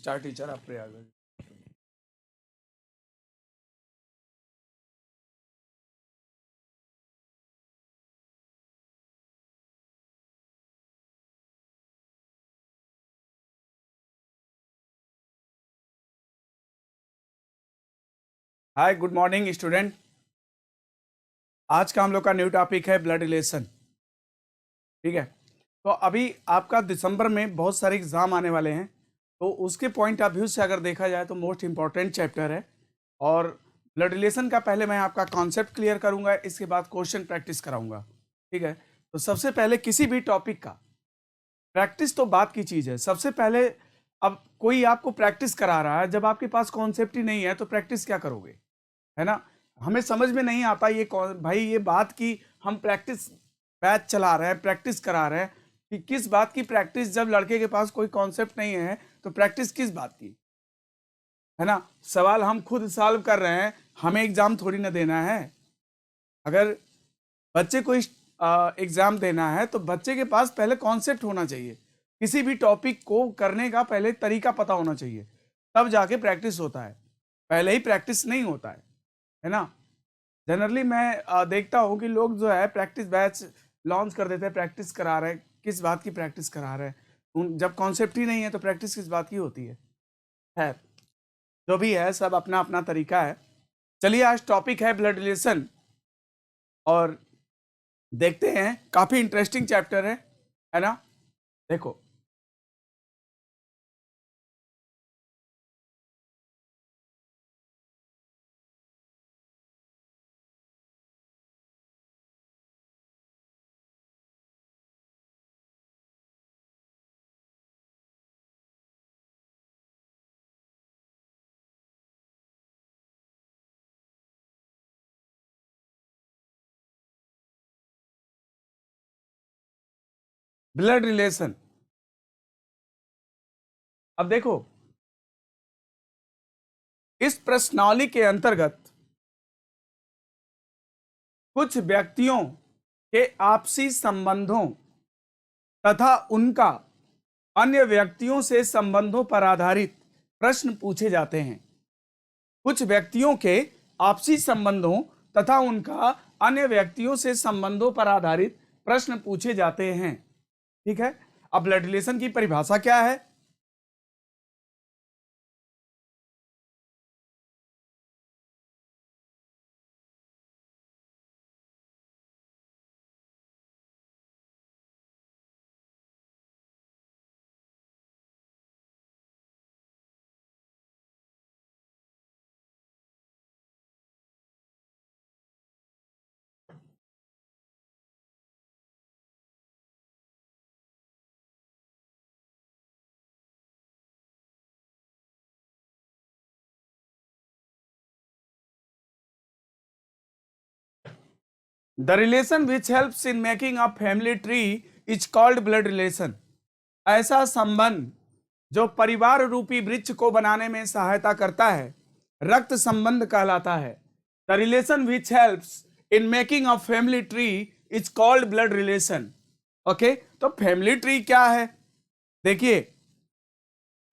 Star teacher आप प्रयाग। हाय, good morning student. आज का हम लोग का न्यू टॉपिक है ब्लड रिलेशन। ठीक है, तो अभी आपका दिसंबर में बहुत सारे एग्जाम आने वाले हैं, तो उसके पॉइंट ऑफ व्यू से अगर देखा जाए तो मोस्ट इंपॉर्टेंट चैप्टर है। और ब्लड रिलेशन का पहले मैं आपका कॉन्सेप्ट क्लियर करूंगा, इसके बाद क्वेश्चन प्रैक्टिस कराऊंगा। ठीक है, तो सबसे पहले किसी भी टॉपिक का प्रैक्टिस तो बात की चीज़ है। सबसे पहले अब कोई आपको प्रैक्टिस करा रहा है, जब आपके पास कॉन्सेप्ट ही नहीं है तो प्रैक्टिस क्या करोगे, है ना। हमें समझ में नहीं आता ये कौन भाई, ये बात की हम प्रैक्टिस बैच चला रहे हैं, प्रैक्टिस करा रहे हैं कि किस बात की प्रैक्टिस, जब लड़के के पास कोई कॉन्सेप्ट नहीं है तो प्रैक्टिस किस बात की, है ना। सवाल हम खुद सॉल्व कर रहे हैं, हमें एग्जाम थोड़ी ना देना है। अगर बच्चे को एग्जाम देना है तो बच्चे के पास पहले कॉन्सेप्ट होना चाहिए, किसी भी टॉपिक को करने का पहले तरीका पता होना चाहिए, तब जाके प्रैक्टिस होता है। पहले ही प्रैक्टिस नहीं होता है ना। जनरली मैं देखता हूँ कि लोग जो है प्रैक्टिस बैच लॉन्च कर देते हैं, प्रैक्टिस करा रहे हैं। किस बात की प्रैक्टिस करा रहे हैं, जब कॉन्सेप्ट ही नहीं है तो प्रैक्टिस किस बात की होती है। जो भी है सब अपना अपना तरीका है। चलिए, आज टॉपिक है ब्लड रिलेशन और देखते हैं, काफी इंटरेस्टिंग चैप्टर है ना। देखो, ब्लड रिलेशन। अब देखो, इस प्रश्नावली के अंतर्गत कुछ व्यक्तियों के आपसी संबंधों तथा उनका अन्य व्यक्तियों से संबंधों पर आधारित प्रश्न पूछे जाते हैं। कुछ व्यक्तियों के आपसी संबंधों तथा उनका अन्य व्यक्तियों से संबंधों पर आधारित प्रश्न पूछे जाते हैं। ठीक है, अब ब्लड रिलेशन की परिभाषा क्या है। The relation which helps in making a family tree is called blood relation. ऐसा संबंध जो परिवार रूपी वृक्ष को बनाने में सहायता करता है, रक्त संबंध कहलाता है। The relation which helps in making a family tree is called blood relation. Okay, तो फैमिली ट्री क्या है। देखिए,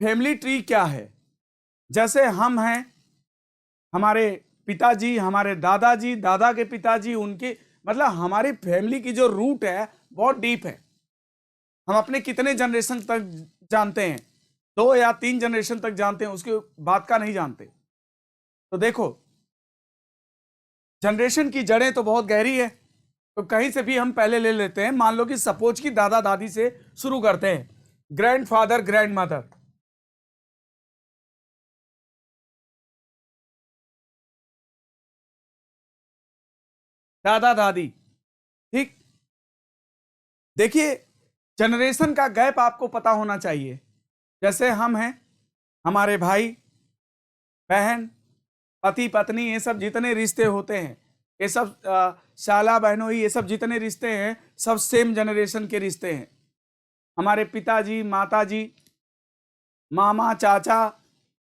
फैमिली ट्री क्या है, जैसे हम हैं, हमारे पिताजी, हमारे दादाजी, दादा के पिताजी, उनके मतलब हमारी फैमिली की जो रूट है बहुत डीप है। हम अपने कितने जनरेशन तक जानते हैं, 2 या 3 जनरेशन तक जानते हैं, उसके बाद का नहीं जानते। तो देखो, जनरेशन की जड़ें तो बहुत गहरी है, तो कहीं से भी हम पहले ले लेते हैं। मान लो कि सपोज की दादा दादी से शुरू करते हैं, ग्रैंडफादर ग्रैंड मदर, दादा दादी। ठीक, देखिए, जनरेशन का गैप आपको पता होना चाहिए। जैसे हम हैं, हमारे भाई बहन, पति पत्नी, ये सब जितने रिश्ते होते हैं, ये सब शाला बहनोई, ये सब जितने रिश्ते हैं सब सेम जनरेशन के रिश्ते हैं। हमारे पिताजी, माताजी, मामा, चाचा,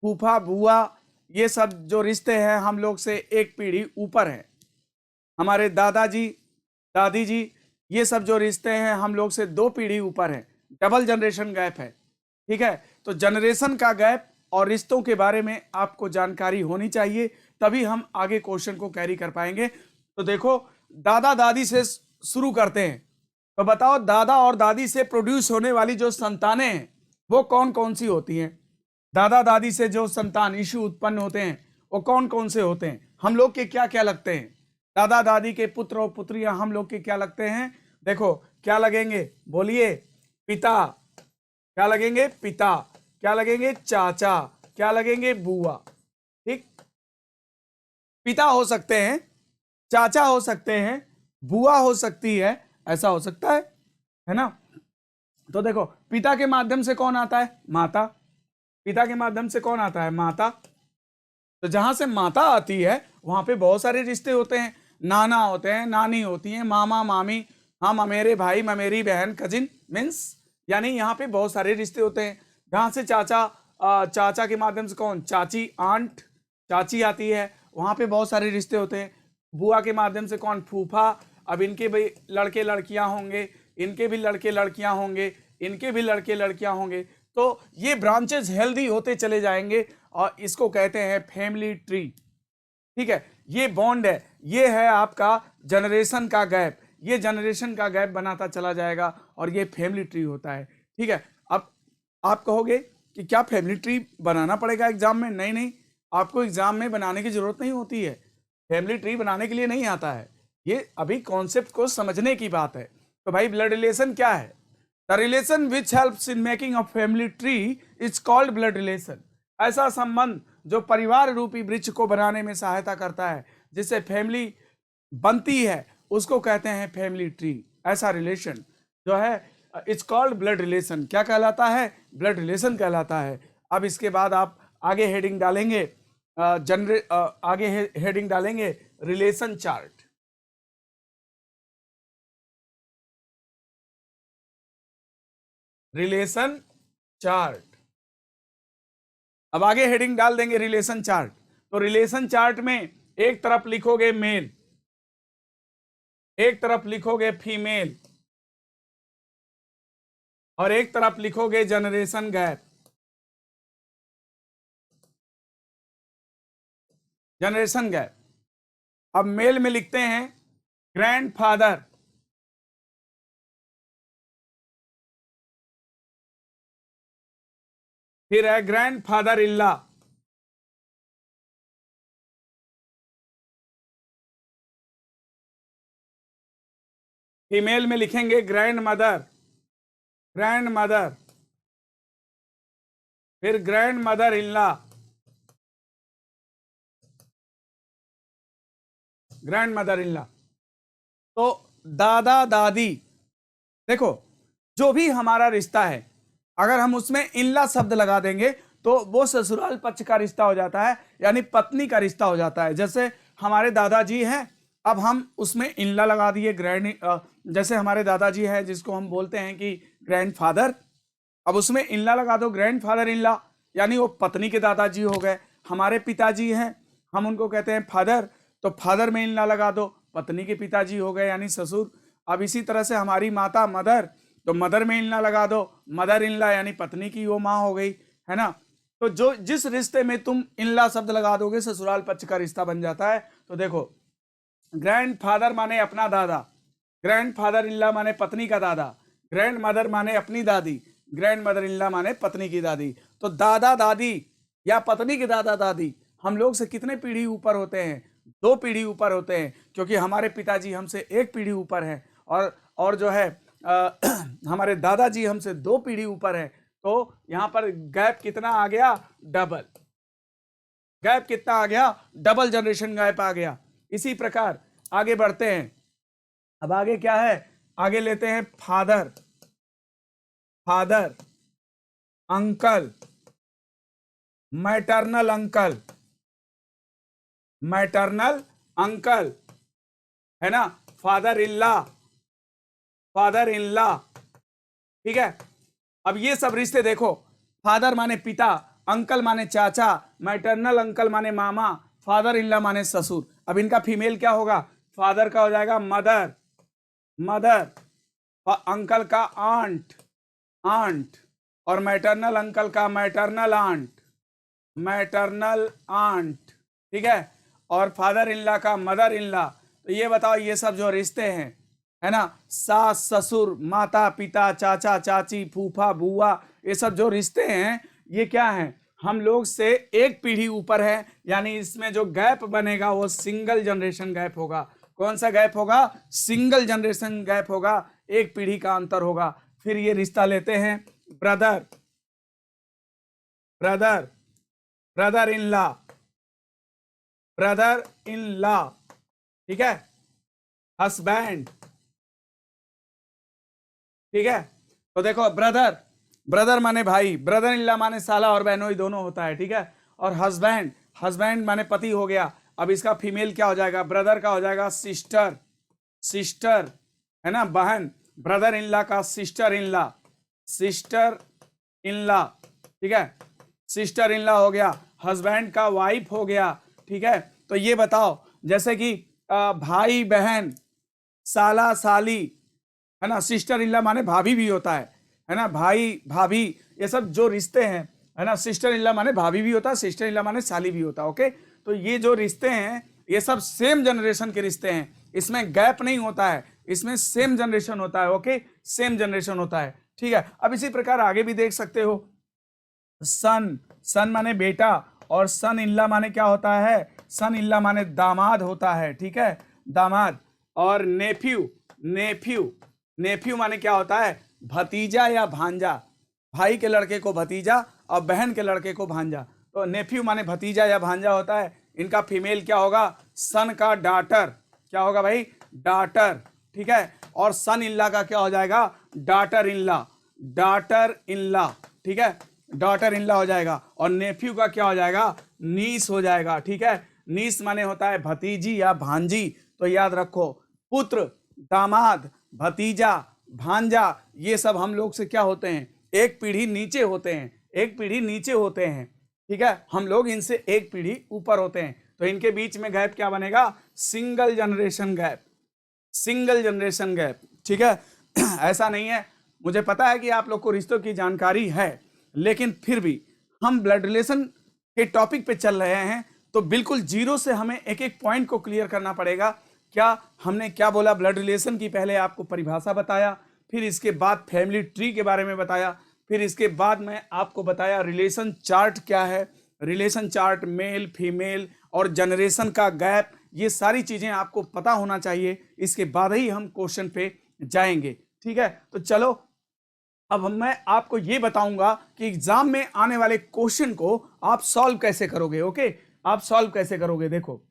फूफा, बुआ, ये सब जो रिश्ते हैं हम लोग से एक पीढ़ी ऊपर है। हमारे दादाजी, दादी जी, ये सब जो रिश्ते हैं हम लोग से 2 पीढ़ी ऊपर है। डबल जनरेशन गैप है। ठीक है, तो जनरेशन का गैप और रिश्तों के बारे में आपको जानकारी होनी चाहिए, तभी हम आगे क्वेश्चन को कैरी कर पाएंगे। तो देखो, दादा दादी से शुरू करते हैं। तो बताओ, दादा और दादी से प्रोड्यूस होने वाली जो संतानें हैं वो कौन कौन सी होती हैं? दादा दादी से जो संतान इशू उत्पन्न होते हैं वो कौन कौन से होते हैं? हम लोग के क्या क्या लगते हैं? दादा दादी के पुत्र और पुत्रियां हम लोग के क्या लगते हैं? देखो, क्या लगेंगे? बोलिए। पिता। क्या लगेंगे? पिता। क्या लगेंगे? चाचा। क्या लगेंगे? बुआ। ठीक, पिता हो सकते हैं, चाचा हो सकते हैं, बुआ हो सकती है, ऐसा हो सकता है ना? तो देखो, पिता के माध्यम से कौन आता है? माता। पिता के माध्यम से कौन आता है? माता। तो जहां से माता आती है वहां पे बहुत सारे रिश्ते होते हैं। नाना होते हैं, नानी होती हैं, मामा मामी, हाँ, ममेरे भाई, ममेरी बहन, कजिन मीन्स, यानी यहाँ पे बहुत सारे रिश्ते होते हैं। जहां से चाचा, चाचा के माध्यम से कौन? चाची, आंट, चाची आती है, वहां पे बहुत सारे रिश्ते होते हैं। बुआ के माध्यम से कौन? फूफा। अब इनके भी लड़के लड़कियां होंगे, इनके भी लड़के लड़कियां होंगे, इनके भी लड़के लड़कियां होंगे। तो ये ब्रांचेस हेल्दी होते चले जाएंगे और इसको कहते हैं फैमिली ट्री। ठीक है, ये बॉन्ड है, ये है आपका जनरेशन का गैप, ये जनरेशन का गैप बनाता चला जाएगा और ये फैमिली ट्री होता है। ठीक है, अब आप कहोगे कि क्या फैमिली ट्री बनाना पड़ेगा एग्जाम में? नहीं नहीं, आपको एग्जाम में बनाने की जरूरत नहीं होती है, फैमिली ट्री बनाने के लिए नहीं आता है, ये अभी कॉन्सेप्ट को समझने की बात है। तो भाई, ब्लड रिलेशन क्या है? The relation which helps in making a family tree is called blood relation. ऐसा संबंध जो परिवार रूपी वृक्ष को बनाने में सहायता करता है, जिससे फैमिली बनती है, उसको कहते हैं फैमिली ट्री। ऐसा रिलेशन जो है इट्स कॉल्ड ब्लड रिलेशन। क्या कहलाता है? ब्लड रिलेशन कहलाता है। अब इसके बाद आप आगे हेडिंग डालेंगे, आगे हेडिंग डालेंगे रिलेशन चार्ट। Relation chart. अब आगे हेडिंग डाल देंगे रिलेशन चार्ट। तो रिलेशन चार्ट में एक तरफ लिखोगे मेल, एक तरफ लिखोगे फीमेल, और एक तरफ लिखोगे जनरेशन गैप। Generation gap. अब मेल में लिखते हैं ग्रैंडफादर, फिर है ग्रैंडफादर इल्ला, फीमेल में लिखेंगे ग्रैंड मदर, ग्रैंड मदर, फिर ग्रैंड मदर इल्ला, ग्रैंड मदर इल्ला। तो दादा दादी, देखो, जो भी हमारा रिश्ता है, अगर हम उसमें इल्ला शब्द लगा देंगे तो वो ससुराल पक्ष का रिश्ता हो जाता है, यानी पत्नी का रिश्ता हो जाता है। जैसे हमारे दादाजी हैं, अब हम उसमें इल्ला लगा दिए जैसे हमारे दादाजी हैं जिसको हम बोलते हैं कि ग्रैंडफादर, अब उसमें इल्ला लगा दो, ग्रैंडफादर इल्ला, यानी वो पत्नी के दादाजी हो गए। हमारे पिताजी हैं, हम उनको कहते हैं फादर, तो फादर में इल्ला लगा दो, पत्नी के पिताजी हो गए यानी ससुर। अब इसी तरह से हमारी माता मदर, तो मदर में इल्ला लगा दो, मदर इल्ला यानी पत्नी की वो माँ हो गई, है ना? तो जो जिस रिश्ते में तुम इल्ला शब्द लगा दोगे ससुराल पक्ष का रिश्ता बन जाता है। तो देखो, ग्रैंडफादर माने अपना दादा, ग्रैंडफादर इल्ला माने पत्नी का दादा, ग्रैंड मदर माने अपनी दादी, ग्रैंड मदर इल्ला माने पत्नी की दादी। तो दादा दादी या पत्नी के दादा दादी हम लोग से कितने पीढ़ी ऊपर होते हैं? 2 पीढ़ी ऊपर होते हैं, क्योंकि हमारे पिताजी हमसे 1 पीढ़ी ऊपर हैं और जो है हमारे दादाजी हमसे 2 पीढ़ी ऊपर है। तो यहां पर गैप कितना आ गया? डबल। गैप कितना आ गया? डबल जनरेशन गैप आ गया। इसी प्रकार आगे बढ़ते हैं। अब आगे क्या है? आगे लेते हैं father, father, uncle, maternal uncle, maternal uncle, है ना? फादर इल्ला, फादर इल्ला। ठीक है, अब ये सब रिश्ते देखो, फादर माने पिता, अंकल माने चाचा, मैटरनल अंकल माने मामा, फादर इल्ला माने ससुर। अब इनका फीमेल क्या होगा? फादर का हो जाएगा मदर, मदर, और अंकल का आंट, आंट, और मैटरनल अंकल का मैटरनल आंट। मैटरनल आंट, ठीक है, और फादर इन लॉ का मदर इन लॉ। तो ये बताओ, ये सब जो रिश्ते हैं, है ना, सास ससुर, माता पिता, चाचा चाची, फूफा बुआ, ये सब जो रिश्ते हैं, ये क्या हैं, हम लोग से एक पीढ़ी ऊपर है, यानी इसमें जो गैप बनेगा वो सिंगल जनरेशन गैप होगा। कौन सा गैप होगा? सिंगल जनरेशन गैप होगा, एक पीढ़ी का अंतर होगा। फिर ये रिश्ता लेते हैं brother, brother, brother in law, brother in law, ठीक है, हस्बैंड, ठीक है। तो देखो, ब्रदर, ब्रदर माने भाई, ब्रदर इन लॉ माने साला और बहनोई दोनों होता है, ठीक है। और हस्बैंड, हस्बैंड माने पति हो गया। अब इसका फीमेल क्या हो जाएगा? ब्रदर का हो जाएगा सिस्टर, सिस्टर, है ना, बहन। ब्रदर इन लॉ का sister in law, sister in law, ठीक है, सिस्टर इन लॉ हो गया। हस्बैंड का वाइफ हो गया, ठीक है। तो ये बताओ, जैसे कि भाई बहन, साला साली, है ना, सिस्टर इन लॉ माने भाभी भी होता है ना, भाई भाभी, ये सब जो रिश्ते हैं, है ना, सिस्टर इन लॉ माने भाभी भी होता है, सिस्टर इन लॉ माने साली भी होता है, ओके। तो ये जो रिश्ते हैं, ये सब सेम जनरेशन के रिश्ते हैं, इसमें गैप नहीं होता है, इसमें सेम जनरेशन होता है, ओके, सेम जनरेशन होता है, ठीक है। अब इसी प्रकार आगे भी देख सकते हो, सन, सन माने बेटा, और सन इन लॉ माने क्या होता है? सन इन लॉ माने दामाद होता है, ठीक है, दामाद। और नेफ्यू, नेफ्यू, नेफ्यू माने क्या होता है? भतीजा या भांजा, भाई के लड़के को भतीजा और बहन के लड़के को भांजा। तो नेफ्यू माने भतीजा या भांजा होता है। इनका फीमेल क्या होगा? सन का डाटर, क्या होगा भाई? डाटर, ठीक है। और सन इन लॉ का क्या हो जाएगा? Daughter in law, daughter in law, ठीक है, डॉटर इन लॉ हो जाएगा। और नेफ्यू का क्या हो जाएगा? नीस हो जाएगा, ठीक है। नीस माने होता है भतीजी या भांजी। तो याद रखो, पुत्र, दामाद, भतीजा, भांजा, ये सब हम लोग से क्या होते हैं? एक पीढ़ी नीचे होते हैं, एक पीढ़ी नीचे होते हैं, ठीक है। हम लोग इनसे एक पीढ़ी ऊपर होते हैं। तो इनके बीच में गैप क्या बनेगा? Single generation gap, single generation gap, ठीक है। ऐसा नहीं है, मुझे पता है कि आप लोग को रिश्तों की जानकारी है, लेकिन फिर भी हम ब्लड रिलेशन के टॉपिक पे चल रहे हैं, तो बिल्कुल जीरो से हमें एक एक पॉइंट को क्लियर करना पड़ेगा। क्या हमने क्या बोला? ब्लड रिलेशन की पहले आपको परिभाषा बताया, फिर इसके बाद फैमिली ट्री के बारे में बताया, फिर इसके बाद मैं आपको बताया रिलेशन चार्ट क्या है, रिलेशन चार्ट, मेल फीमेल और जनरेशन का गैप, ये सारी चीजें आपको पता होना चाहिए। इसके बाद ही हम क्वेश्चन पे जाएंगे, ठीक है। तो चलो, अब मैं आपको ये बताऊंगा कि एग्जाम में आने वाले क्वेश्चन को आप सॉल्व कैसे करोगे, ओके। आप सॉल्व कैसे करोगे, देखो।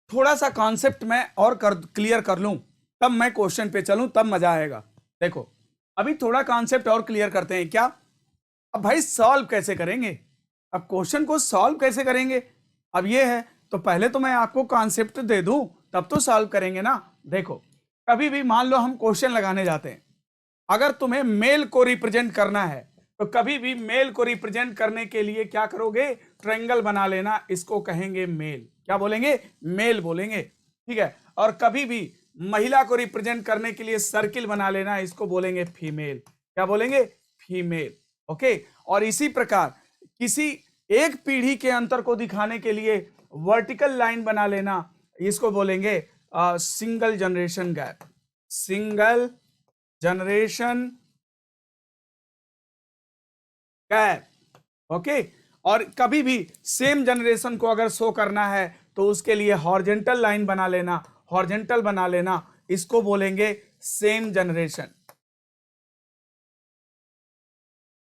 थोड़ा सा कॉन्सेप्ट मैं और क्लियर कर लूं, तब मैं क्वेश्चन पे चलूं, तब मजा आएगा। देखो, अभी थोड़ा कॉन्सेप्ट और क्लियर करते हैं क्या। अब भाई सॉल्व कैसे करेंगे? अब क्वेश्चन को सॉल्व कैसे करेंगे? अब ये है, तो पहले तो मैं आपको कॉन्सेप्ट दे दूं, तब तो सॉल्व करेंगे ना। देखो, कभी भी मान लो हम क्वेश्चन लगाने जाते हैं, अगर तुम्हें मेल को रिप्रेजेंट करना है, तो कभी भी मेल को रिप्रेजेंट करने के लिए क्या करोगे? ट्रायंगल बना लेना, इसको कहेंगे मेल। क्या बोलेंगे? मेल बोलेंगे, ठीक है। और कभी भी महिला को रिप्रेजेंट करने के लिए सर्किल बना लेना, इसको बोलेंगे फीमेल। क्या बोलेंगे? Female, okay. और इसी प्रकार किसी एक पीढ़ी के अंतर को दिखाने के लिए वर्टिकल लाइन बना लेना, इसको बोलेंगे single generation gap, single generation gap, okay. और कभी भी सेम जनरेशन को अगर शो करना है, तो उसके लिए हॉरिजॉन्टल लाइन बना लेना, हॉरिजॉन्टल बना लेना, इसको बोलेंगे सेम जनरेशन,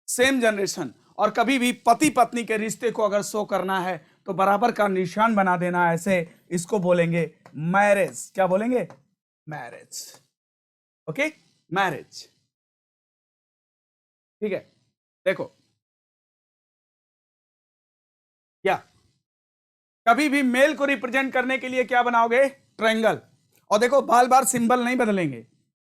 सेम जनरेशन। और कभी भी पति पत्नी के रिश्ते को अगर शो करना है, तो बराबर का निशान बना देना ऐसे, इसको बोलेंगे मैरिज। क्या बोलेंगे? मैरिज, ओके, मैरिज, ठीक है। देखो, क्या कभी भी मेल को रिप्रेजेंट करने के लिए क्या बनाओगे? ट्रायंगल। और देखो, बार बार सिंबल नहीं बदलेंगे,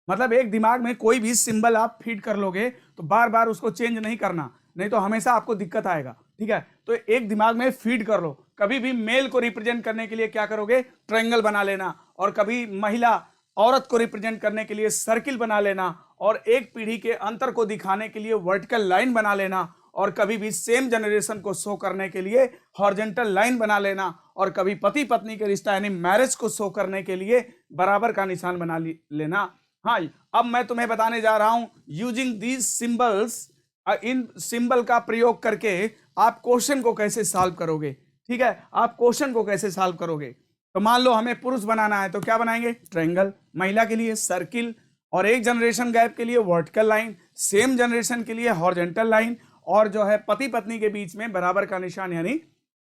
मतलब एक दिमाग में कोई भी सिंबल आप फीड कर लोगे तो बार बार उसको चेंज नहीं करना, नहीं तो हमेशा आपको दिक्कत आएगा, ठीक है। तो एक दिमाग में फीड कर लो, कभी भी मेल को रिप्रेजेंट करने के लिए क्या करोगे, ट्रायंगल बना लेना, और कभी महिला औरत को रिप्रेजेंट करने के लिए सर्किल बना लेना, और एक पीढ़ी के अंतर को दिखाने के लिए वर्टिकल लाइन बना लेना, और कभी भी सेम जनरेशन को शो करने के लिए हॉरिजॉन्टल लाइन बना लेना, और कभी पति पत्नी के रिश्ता यानी मैरिज को शो करने के लिए बराबर का निशान बना लेना। हाँ, अब मैं तुम्हें बताने जा रहा हूं using these symbols, in symbol का प्रयोग करके आप क्वेश्चन को कैसे सॉल्व करोगे, ठीक है। आप क्वेश्चन को कैसे सॉल्व करोगे, तो मान लो हमें पुरुष बनाना है तो क्या बनाएंगे, ट्रायंगल, महिला के लिए सर्किल, और एक जनरेशन गैप के लिए वर्टिकल लाइन, सेम जनरेशन के लिए हॉरिजॉन्टल लाइन, और जो है पति पत्नी के बीच में बराबर का निशान यानी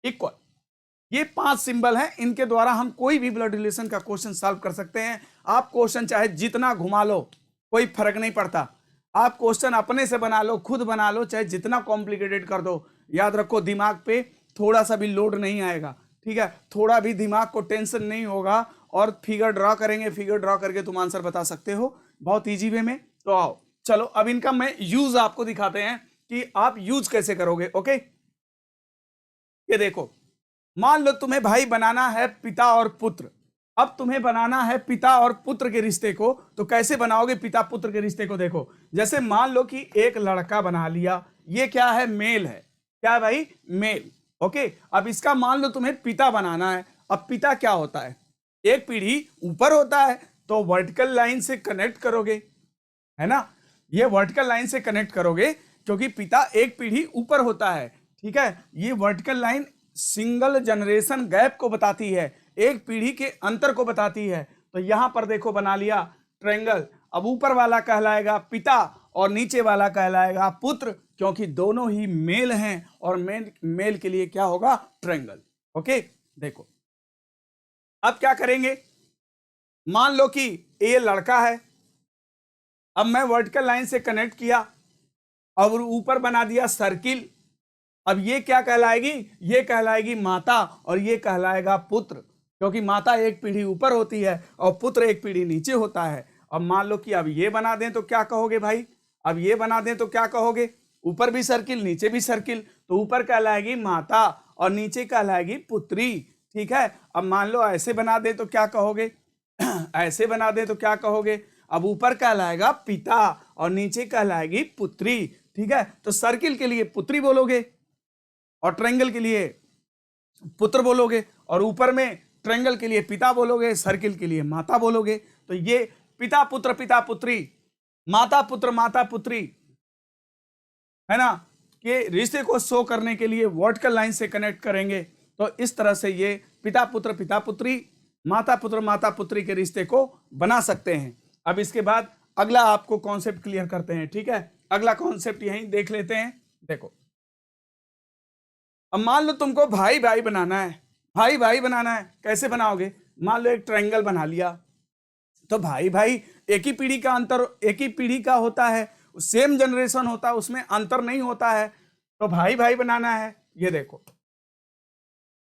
इक्वल। ये 5 सिंबल हैं, इनके द्वारा हम कोई भी ब्लड रिलेशन का क्वेश्चन सॉल्व कर सकते हैं। आप क्वेश्चन चाहे जितना घुमा लो कोई फर्क नहीं पड़ता, आप क्वेश्चन अपने से बना लो, खुद बना लो, चाहे जितना कॉम्प्लिकेटेड कर दो, याद रखो दिमाग पे थोड़ा सा भी लोड नहीं आएगा, ठीक है, थोड़ा भी दिमाग को टेंशन नहीं होगा, और फिगर ड्रॉ करेंगे, फिगर ड्रॉ करके तुम आंसर बता सकते हो बहुत इजी वे में। तो आओ चलो अब इनका मैं यूज आपको दिखाते हैं कि आप यूज कैसे करोगे। ओके, ये देखो, मान लो तुम्हें भाई बनाना है पिता और पुत्र, अब तुम्हें बनाना है पिता और पुत्र के रिश्ते को, तो कैसे बनाओगे पिता पुत्र के रिश्ते को, देखो जैसे मान लो कि एक लड़का बना लिया, ये क्या है, मेल है, क्या है भाई, मेल। ओके, अब इसका मान लो तुम्हें पिता बनाना है, अब पिता क्या होता है, एक पीढ़ी ऊपर होता है, तो वर्टिकल लाइन से कनेक्ट करोगे, है ना, ये वर्टिकल लाइन से कनेक्ट करोगे क्योंकि पिता एक पीढ़ी ऊपर होता है, ठीक है। ये vertical line single generation gap को बताती है, एक पीढ़ी के अंतर को बताती है। तो यहां पर देखो बना लिया ट्रायंगल, अब ऊपर वाला कहलाएगा पिता और नीचे वाला कहलाएगा पुत्र, क्योंकि दोनों ही मेल हैं, और मेल के लिए क्या होगा, ट्रायंगल। ओके, देखो अब क्या करेंगे, मान लो कि ये लड़का है, अब मैं वर्टिकल लाइन से कनेक्ट किया और ऊपर बना दिया सर्किल, अब ये क्या कहलाएगी, ये कहलाएगी माता, और ये कहलाएगा पुत्र, क्योंकि माता एक पीढ़ी ऊपर होती है और पुत्र एक पीढ़ी नीचे होता है। अब मान लो कि अब ये बना दें तो क्या कहोगे भाई, अब ये बना दें तो क्या कहोगे, ऊपर भी सर्किल नीचे भी सर्किल, तो ऊपर कहलाएगी माता और नीचे कहलाएगी पुत्री, ठीक है। अब मान लो ऐसे बना दें तो क्या कहोगे ऐसे बना दें तो क्या कहोगे, अब ऊपर कहलाएगा पिता और नीचे कहलाएगी पुत्री, ठीक है। तो सर्किल के लिए पुत्री बोलोगे और ट्रायंगल के लिए पुत्र बोलोगे, और ऊपर में ट्रायंगल के लिए पिता बोलोगे, सर्किल के लिए माता बोलोगे। तो ये पिता पुत्री, माता पुत्री, है ना, कि रिश्ते को शो करने के लिए वर्टिकल लाइन से कनेक्ट करेंगे। तो इस तरह से ये पिता पुत्री, माता पुत्री के रिश्ते को बना सकते हैं। अब इसके बाद अगला आपको कॉन्सेप्ट क्लियर करते हैं, ठीक है। अगला कॉन्सेप्ट यहीं देख लेते हैं। देखो, अब मान लो तुमको भाई भाई बनाना है, भाई भाई बनाना है, कैसे बनाओगे, मान लो एक ट्रायंगल बना लिया, तो भाई भाई एक ही पीढ़ी का अंतर, एक ही पीढ़ी का होता है, सेम जनरेशन होता है, उसमें अंतर नहीं होता है, तो भाई भाई बनाना है। ये देखो,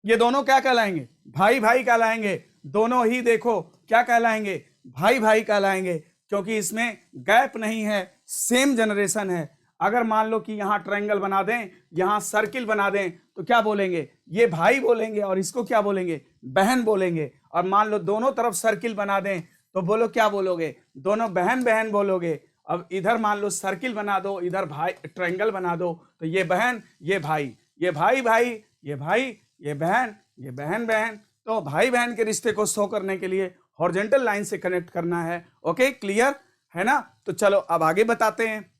ये दोनों क्या कहलाएंगे, भाई भाई कहलाएंगे, दोनों ही देखो क्या कहलाएंगे, भाई भाई कहलाएंगे, क्योंकि इसमें गैप नहीं है, सेम जनरेशन है। अगर मान लो कि यहाँ ट्रायंगल बना दें, यहाँ सर्किल बना दें, तो क्या बोलेंगे, ये भाई बोलेंगे और इसको क्या बोलेंगे, बहन बोलेंगे। और मान लो दोनों तरफ सर्किल बना दें तो बोलो क्या बोलोगे, दोनों बहन बहन बोलोगे। अब इधर मान लो सर्किल बना दो, इधर भाई ट्रायंगल बना दो, तो ये बहन ये भाई, ये भाई भाई, ये भाई ये बहन, ये बहन बहन। तो भाई बहन के रिश्ते को शो करने के लिए हॉरिजॉन्टल लाइन से कनेक्ट करना है। ओके, क्लियर है ना। तो चलो अब आगे बताते हैं।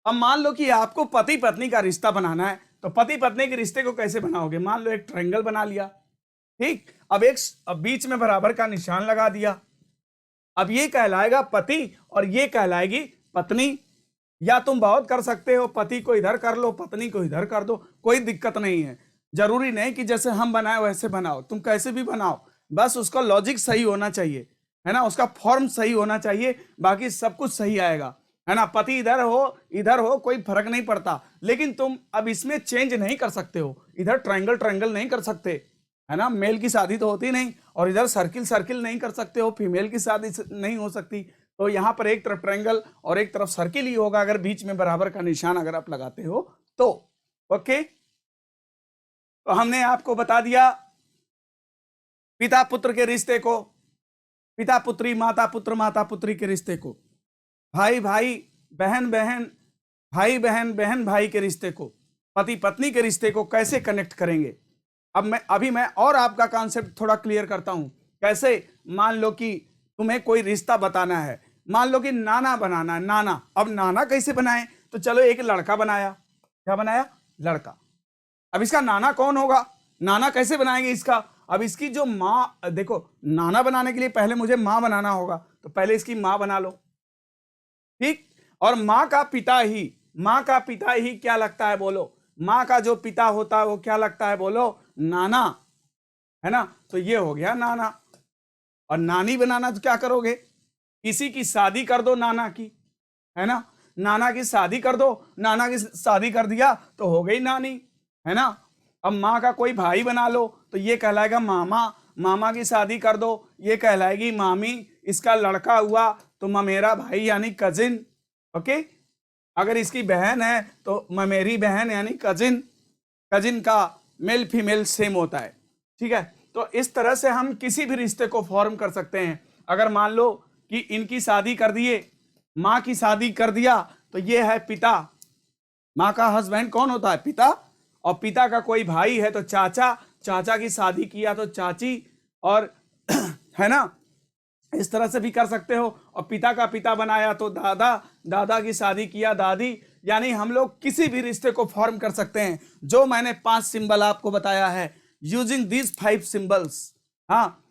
अब मान लो कि आपको पति पत्नी का रिश्ता बनाना है, तो पति पत्नी के रिश्ते को कैसे बनाओगे, मान लो एक ट्रायंगल बना लिया, ठीक, अब बीच में बराबर का निशान लगा दिया, अब ये कहलाएगा पति और ये कहलाएगी पत्नी। या तुम बहुत कर सकते हो, पति को इधर कर लो, पत्नी को इधर कर दो, कोई दिक्कत नहीं है। जरूरी नहीं कि जैसे हम बनाए वैसे बनाओ, तुम कैसे भी बनाओ, बस उसका लॉजिक सही होना चाहिए, है ना, उसका फॉर्म सही होना चाहिए, बाकी सब कुछ सही आएगा, है ना। पति इधर हो कोई फर्क नहीं पड़ता, लेकिन तुम अब इसमें चेंज नहीं कर सकते हो, इधर ट्रायंगल नहीं कर सकते, है ना, मेल की शादी तो होती नहीं और इधर सर्किल सर्किल नहीं कर सकते हो, फीमेल की शादी नहीं हो सकती, तो यहाँ पर एक तरफ ट्रायंगल और एक तरफ सर्किल ही होगा अगर बीच में बराबर का निशान अगर आप लगाते हो तो। ओके, तो हमने आपको बता दिया पिता पुत्र के रिश्ते को, पिता पुत्री, माता पुत्र माता पुत्री के रिश्ते को, भाई भाई बहन बहन, भाई बहन बहन भाई के रिश्ते को, पति पत्नी के रिश्ते को कैसे कनेक्ट करेंगे। अभी मैं और आपका कॉन्सेप्ट थोड़ा क्लियर करता हूं। कैसे, मान लो कि तुम्हें कोई रिश्ता बताना है, मान लो कि नाना बनाना है, नाना। अब नाना कैसे बनाएं, तो चलो एक लड़का बनाया, क्या बनाया, लड़का। अब इसका नाना कौन होगा, नाना कैसे बनाएंगे इसका। अब इसकी जो माँ, देखो नाना बनाने के लिए पहले मुझे माँ बनाना होगा, तो पहले इसकी माँ बना लो, ठीक। और माँ का पिता ही, माँ का पिता ही क्या लगता है बोलो, माँ का जो पिता होता है वो क्या लगता है बोलो, नाना, है ना। तो ये हो गया नाना। और नानी बनाना तो क्या करोगे, किसी की शादी कर दो नाना की, है ना, नाना की शादी कर दो, नाना की शादी कर दिया तो हो गई नानी, है ना। अब माँ का कोई भाई बना लो तो ये कहलाएगा मामा, मामा की शादी कर दो ये कहलाएगी मामी, इसका लड़का हुआ तो ममेरा भाई यानी कजिन। ओके, अगर इसकी बहन है तो ममेरी बहन यानी कजिन, कजिन का मेल फीमेल सेम होता है, ठीक है। तो इस तरह से हम किसी भी रिश्ते को फॉर्म कर सकते हैं। अगर मान लो कि इनकी शादी कर दिए, माँ की शादी कर दिया तो ये है पिता, माँ का हस्बैंड कौन होता है, पिता, और पिता का कोई भाई है तो चाचा, चाचा की शादी किया तो चाची, और है ना, इस तरह से भी कर सकते हो। और पिता का पिता बनाया तो दादा, दादा की शादी किया दादी, यानी हम लोग किसी भी रिश्ते को फॉर्म कर सकते हैं। जो मैंने 5 सिंबल आपको बताया है, यूजिंग दीज 5 सिंबल्स, हाँ,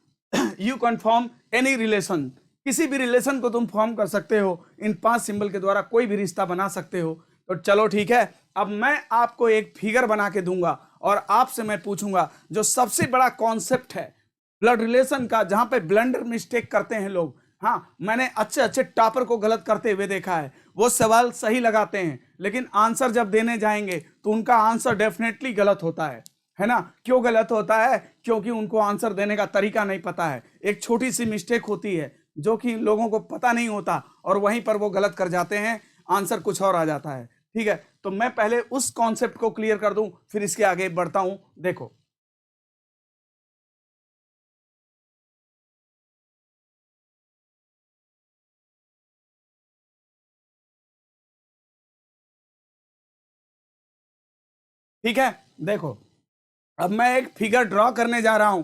you can form any relation, किसी भी रिलेशन को तुम फॉर्म कर सकते हो, इन 5 सिंबल के द्वारा कोई भी रिश्ता बना सकते हो। तो चलो ठीक है, अब मैं आपको एक फिगर बना के दूंगा और आपसे मैं पूछूंगा जो सबसे बड़ा कॉन्सेप्ट है ब्लड रिलेशन का, जहां पे ब्लंडर मिस्टेक करते हैं लोग। हाँ, मैंने अच्छे अच्छे टॉपर को गलत करते हुए देखा है, वो सवाल सही लगाते हैं लेकिन आंसर जब देने जाएंगे तो उनका आंसर डेफिनेटली गलत होता है ना। क्यों गलत होता है, क्योंकि उनको आंसर देने का तरीका नहीं पता है। एक छोटी सी मिस्टेक होती है जो कि लोगों को पता नहीं होता और वहीं पर वो गलत कर जाते हैं, आंसर कुछ और आ जाता है, ठीक है। तो मैं पहले उस कॉन्सेप्ट को क्लियर कर दूं फिर इसके आगे बढ़ता हूं। देखो, ठीक है, देखो अब मैं एक फिगर ड्रॉ करने जा रहा हूं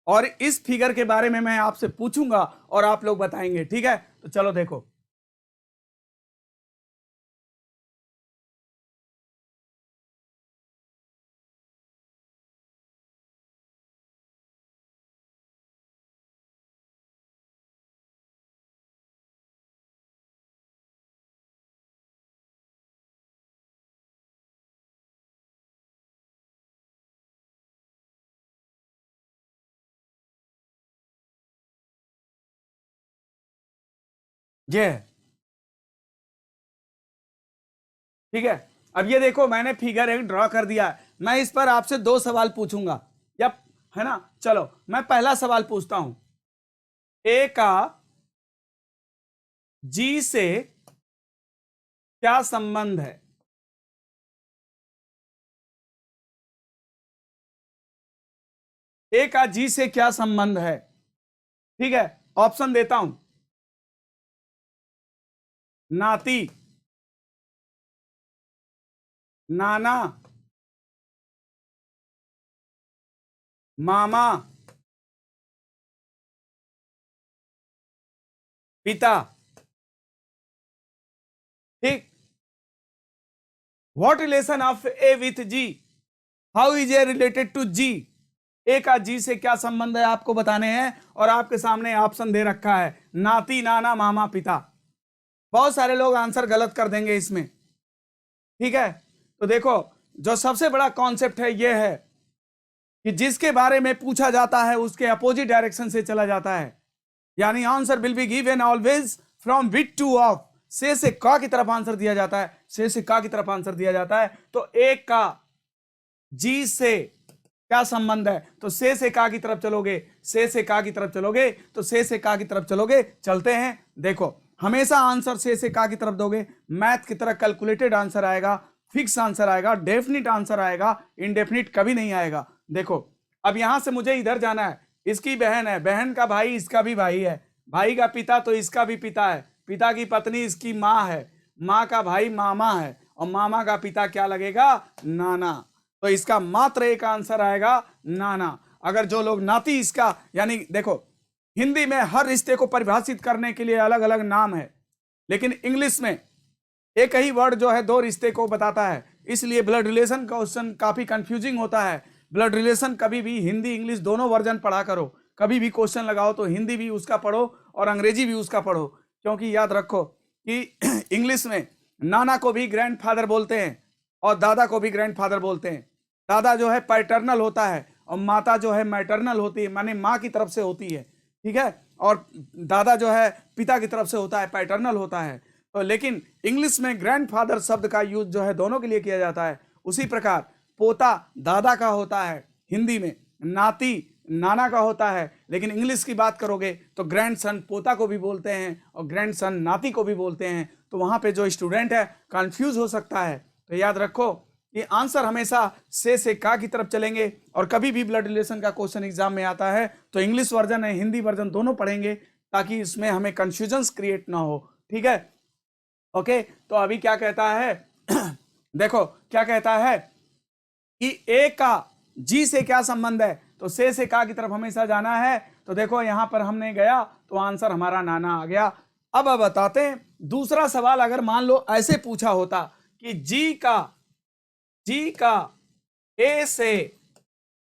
और इस फिगर के बारे में मैं आपसे पूछूंगा और आप लोग बताएंगे, ठीक है। तो चलो देखो, ये है, ठीक है। अब ये देखो मैंने फिगर एक ड्रॉ कर दिया है, मैं इस पर आपसे 2 सवाल पूछूंगा, यप, है ना। चलो मैं पहला सवाल पूछता हूं, ए का जी से क्या संबंध है। ए का जी से क्या संबंध है, ठीक है। ऑप्शन देता हूं, नाती, नाना, मामा, पिता, ठीक। What relation of A with G, how is A related to G. A का जी से क्या संबंध है आपको बताने हैं और आपके सामने ऑप्शन दे रखा है, नाती, नाना, मामा, पिता। बहुत सारे लोग आंसर गलत कर देंगे इसमें, ठीक है। तो देखो जो सबसे बड़ा कॉन्सेप्ट है यह है कि जिसके बारे में पूछा जाता है उसके अपोजिट डायरेक्शन से चला जाता है, यानी answer will be given always from which to of, से का की तरफ आंसर दिया जाता है, से का की तरफ आंसर दिया जाता है। तो एक का जी से क्या संबंध है? तो से का की तरफ चलोगे, से का की तरफ चलोगे, तो से का की तरफ चलोगे। चलते हैं, देखो हमेशा आंसर से का की तरफ दोगे, मैथ की तरह कैलकुलेटेड आंसर आएगा, फिक्स आंसर आएगा, डेफिनिट आंसर आएगा, इनडेफिनिट कभी नहीं आएगा। देखो अब यहां से मुझे इधर जाना है, इसकी बहन है, बहन का भाई इसका भी भाई है, भाई का पिता तो इसका भी पिता है, पिता की पत्नी इसकी माँ है, माँ का भाई मामा है, और मामा का पिता क्या लगेगा? नाना। तो इसका मात्र एक आंसर आएगा, नाना। अगर जो लोग नाती इसका, यानी देखो हिंदी में हर रिश्ते को परिभाषित करने के लिए अलग अलग नाम है, लेकिन इंग्लिश में एक ही वर्ड जो है दो रिश्ते को बताता है, इसलिए ब्लड रिलेशन क्वेश्चन काफी कंफ्यूजिंग होता है। ब्लड रिलेशन कभी भी हिंदी इंग्लिश दोनों वर्जन पढ़ा करो, कभी भी क्वेश्चन लगाओ तो हिंदी भी उसका पढ़ो और अंग्रेजी भी उसका पढ़ो, क्योंकि याद रखो कि इंग्लिश में नाना को भी ग्रैंडफादर बोलते हैं और दादा को भी ग्रैंडफादर बोलते हैं। दादा जो है पैटर्नल होता है और माता जो है मैटरनल होती है, माने माँ की तरफ से होती है, ठीक है, और दादा जो है पिता की तरफ से होता है, पैटर्नल होता है। तो लेकिन इंग्लिश में ग्रैंडफादर शब्द का यूज जो है दोनों के लिए किया जाता है। उसी प्रकार पोता दादा का होता है, हिंदी में नाती नाना का होता है, लेकिन इंग्लिश की बात करोगे तो ग्रैंडसन पोता को भी बोलते हैं और ग्रैंडसन नाती को भी बोलते हैं। तो वहां पे जो स्टूडेंट है कंफ्यूज हो सकता है। तो याद रखो कि आंसर हमेशा से का की तरफ चलेंगे, और कभी भी ब्लड रिलेशन का क्वेश्चन एग्जाम में आता है तो इंग्लिश वर्जन है हिंदी वर्जन दोनों पढ़ेंगे, ताकि इसमें हमें कंफ्यूजन्स क्रिएट ना हो, ठीक है। ओके, तो अभी क्या कहता है देखो क्या कहता है कि ए का जी से क्या संबंध है, तो से का की तरफ हमेशा जाना है। तो देखो यहां पर हमने गया तो आंसर हमारा नाना आ गया। अब बताते हैं दूसरा सवाल, अगर मान लो ऐसे पूछा होता कि जी का ए से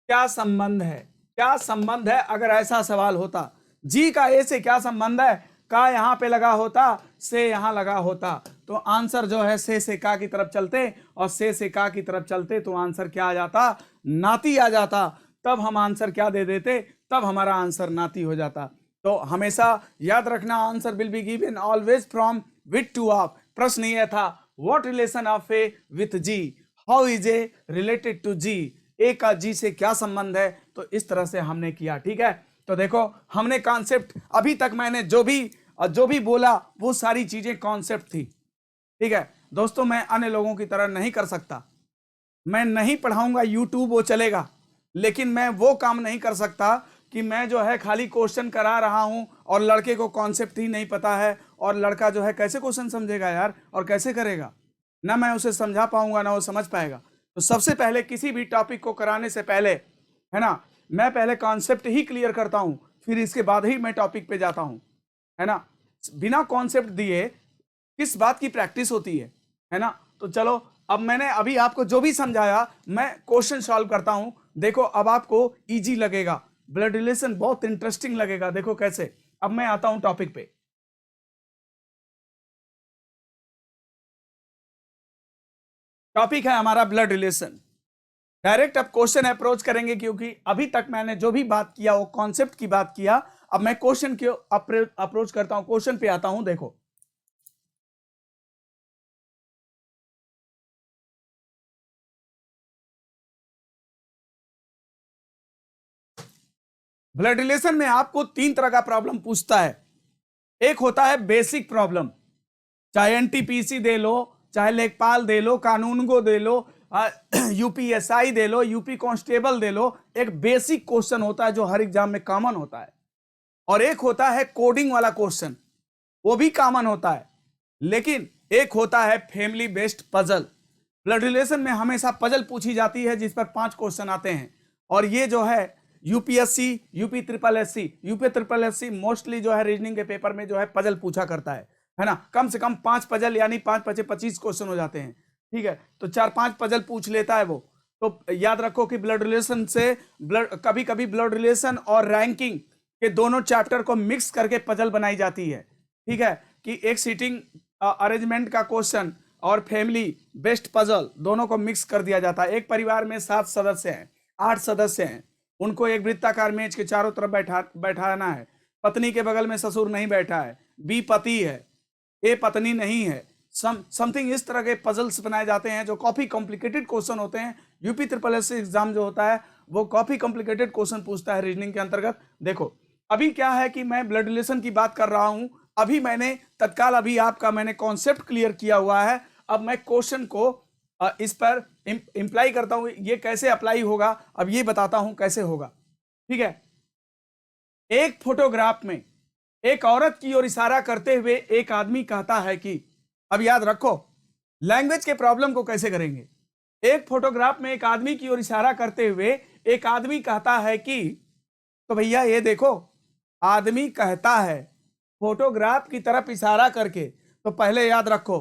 क्या संबंध है, क्या संबंध है, अगर ऐसा सवाल होता जी का ए से क्या संबंध है, का यहां पे लगा होता, से यहां लगा होता, तो आंसर जो है से का की तरफ चलते, और से का की तरफ चलते तो आंसर क्या आ जाता? नाती आ जाता। तब हम आंसर क्या दे देते? तब हमारा आंसर नाती हो जाता। तो हमेशा याद रखना answer will be given always from with to of. प्रश्न यह था what relation of A with G, how is A related to G, A का जी से क्या संबंध है। तो इस तरह से हमने किया, ठीक है। तो देखो हमने कॉन्सेप्ट, अभी तक मैंने जो भी बोला वो सारी चीजें कॉन्सेप्ट थी, ठीक है दोस्तों। मैं अन्य लोगों की तरह नहीं कर सकता, मैं नहीं पढ़ाऊंगा, यूट्यूब वो चलेगा, लेकिन मैं वो काम नहीं कर सकता कि मैं जो है खाली क्वेश्चन करा रहा हूं और लड़के को कॉन्सेप्ट ही नहीं पता है, और लड़का जो है कैसे क्वेश्चन समझेगा यार, और कैसे करेगा, ना मैं उसे समझा पाऊंगा ना वो समझ पाएगा। तो सबसे पहले किसी भी टॉपिक को कराने से पहले, है ना, मैं पहले कॉन्सेप्ट ही क्लियर करता हूं, फिर इसके बाद ही मैं टॉपिक पे जाता हूं, है ना। बिना कॉन्सेप्ट दिए किस बात की प्रैक्टिस होती है ना। तो चलो अब मैंने अभी आपको जो भी समझाया मैं क्वेश्चन सॉल्व करता हूं। देखो अब आपको इजी लगेगा, ब्लड रिलेशन बहुत इंटरेस्टिंग लगेगा। देखो कैसे, अब मैं आता हूं टॉपिक पे। टॉपिक है हमारा ब्लड रिलेशन। डायरेक्ट अब क्वेश्चन अप्रोच करेंगे, क्योंकि अभी तक मैंने जो भी बात किया वो कॉन्सेप्ट की बात किया। अब मैं क्वेश्चन की अप्रोच करता हूं, क्वेश्चन पे आता हूं। देखो ब्लड रिलेशन में आपको तीन तरह का प्रॉब्लम पूछता है। एक होता है बेसिक प्रॉब्लम, चाहे एनटीपीसी दे लो, चाहे लेखपाल दे लो, कानून को दे लो, यूपीएसआई दे लो, यूपी कांस्टेबल दे लो, एक बेसिक क्वेश्चन होता है जो हर एग्जाम में कॉमन होता है। और एक होता है कोडिंग वाला क्वेश्चन, वो भी कॉमन होता है। लेकिन एक होता है family based puzzle. Blood relation में हमेशा पजल पूछी जाती है जिस पर 5 क्वेश्चन आते हैं, और ये जो है UPSC, UP triple SC mostly जो है रीजनिंग के पेपर में जो है पजल पूछा करता है ना। कम से कम 5 पजल, यानी 5 × 5 = 25 क्वेश्चन हो जाते हैं, ठीक है। तो 4-5 पजल पूछ लेता है वो। तो याद रखो कि ब्लड रिलेशन से कभी कभी ब्लड रिलेशन और रैंकिंग के दोनों चैप्टर को मिक्स करके पजल बनाई जाती है, ठीक है, कि एक सीटिंग अरेंजमेंट का क्वेश्चन और फैमिली बेस्ड पजल दोनों को मिक्स कर दिया जाता है। एक परिवार में 7 सदस्य हैं, 8 सदस्य हैं, उनको एक वृत्ताकार मेज के चारों तरफ बैठाना है। पत्नी के बगल में ससुर नहीं बैठा है, बी पति है, ए पत्नी नहीं है, समथिंग इस तरह के पजल्स बनाए जाते हैं जो काफी कॉम्प्लिकेटेड क्वेश्चन होते हैं। यूपी ट्रिपल एससी एग्जाम जो होता है वो काफी कॉम्प्लिकेटेड क्वेश्चन पूछता है रीजनिंग के अंतर्गत। देखो अभी क्या है कि मैं ब्लड रिलेशन की बात कर रहा हूं, अभी मैंने तत्काल अभी आपका मैंने कॉन्सेप्ट क्लियर किया हुआ है। अब मैं क्वेश्चन को इस पर इंप्लाई करता हूं, ये कैसे अप्लाई होगा अब ये बताता हूं कैसे होगा। ठीक है, एक फोटोग्राफ में एक औरत की ओर इशारा करते हुए एक आदमी कहता है कि, अब याद रखो लैंग्वेज के प्रॉब्लम को कैसे करेंगे। एक फोटोग्राफ में एक आदमी की ओर इशारा करते हुए एक आदमी कहता है कि, तो भैया ये देखो आदमी कहता है फोटोग्राफ की तरफ इशारा करके, तो पहले याद रखो